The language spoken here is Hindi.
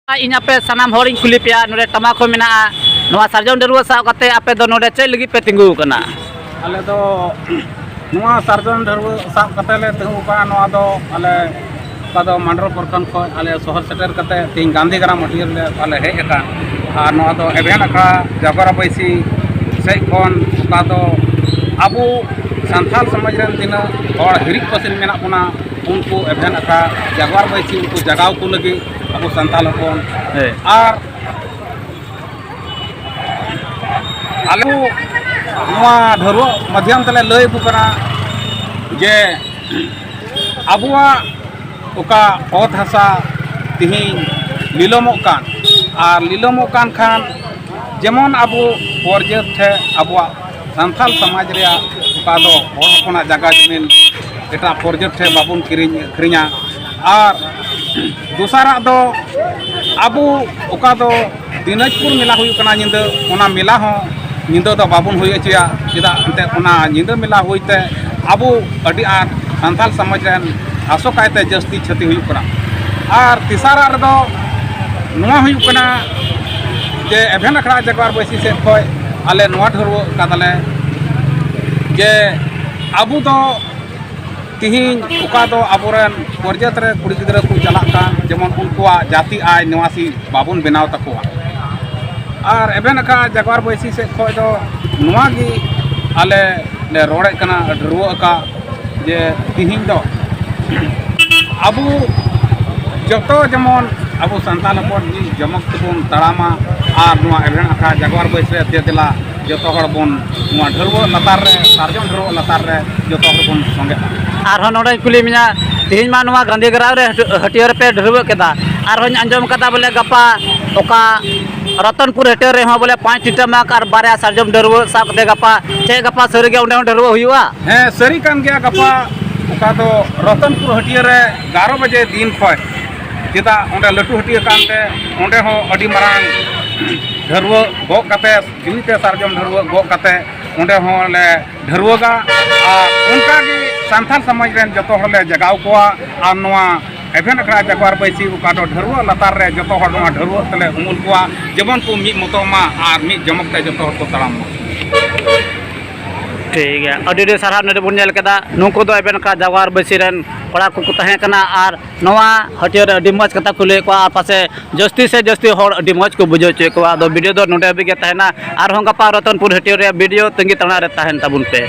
इन आपे सानाम होरिंग कुली पे नोडे टमाको मेना नोआ सार्जन डरुआ साब कते आपे दो नोडे चेक लगी पे तिंगु कना आले दो नोआ सार्जन डरुआ साब कते ले तिंगु का नोआ दो आले कादो मंडर प्रखंड खो आले शहर सेटर कते तिंग गांधीग्राम हटियर ले आले हेज का आ नोआ दो एभेन अखड़ा जागरा बैसी से कोन कादो अबु संथाल समाज रेन तिना और हिरिक पसिन मेना पुना उनको एभेन अखड़ा जागवार बैसी उनको जगाव को लगी अबु संथाल कोन और आलू नोआ धरुआ माध्यम तले लय बुकना जे अबुआ ओका ओत हसा तिही लीलमोक कान और लीलमोक कान खान जेमन अबु पर्जत थे अबुआ संथाल समाज रे ओका दो होर होना जगह जमीन एटा पर्जत थे बाबुन किरिया और दूसरा दो अबु ओका दो दिनाजपुर मेला हुई कना निंदा ओना मेला हो निंदा दो बाबुन हुई चिया चेदा अंते ओना निंदा मेला हुईते अबु अडी आट संथाल समाज रेन आसो कायते जस्ती क्षति हुई कना और तीसरा रे दो नोआ हुई कना जे एभेन अखड़ा जगवार बैसी से खोय आले नोआ धरवो कादले जे अबु दो तिहिन उका दो अबुरेन पर्जत रे कुड़ी गिदरा को चलाक कान जेमन उनकुआ जाति आय निवासी बाबुन बनाव तकुआ और एभेन अखड़ा जगवार बैसी से खोय दो नोआ गी आले ले रोड़े कना ढरुआ का जे तिहिन दो अबु जतो जेमन अबु संताल हपन जी जमक तबन तड़ामा और नोआ एभेन अखड़ा जगवार बैसे देला जतो हड़ बन नोआ ढरुआ लतार रे सार्जन ढरुआ लतार रे जतो हड़ बन संगे आर नोडे कुली मिना तिहिन मा नोआ गांधीग्राम रे हटियर पे ढरुआ केदा आर होन अंजम कदा बोले गपा ओका रतनपुर हटियर रे हो बोले 5 टीटा माक और बारे सार्जम ढरुआ साब दे गपा चे गपा सरी गे उंडे ढरुआ हुआ हैं सरी कान गया गपा ओका दो रतनपुर हटियर रे 11 बजे दिन खोय चेदा ओंडे लटू हटियर कानते ओंडे हो अडी मरांग ढरुआ गो कते जीविते सार्जम ढरुआ गो कते ओंडे हो ले ढरुआगा और उनका की संथाल समाज रेन जतो हले जगाव कोआ और नोआ एभेन अखड़ा जगवार बैसी ओका दो ढरुआ लतार रे जतो हड़ नोआ ढरुआ तले उमुल कोआ जेमन को मी मतोमा और मी जमक ते जतो हड़ को तड़ाम ठीक है अडी सारा नडे बन नेल केदा नुको दो एबेन का जगवार बैसी रेन कोड़ा को तहे कना और नोआ हटियर अडी मज कथा खुले को पासे जस्ती से जस्ती होड़ अडी मज को बुझो चे को दो वीडियो दो नोडे बिगे तहना और होंगा पा रतनपुर हटियर रे वीडियो तंगी तणा रे तहन तबुन पे।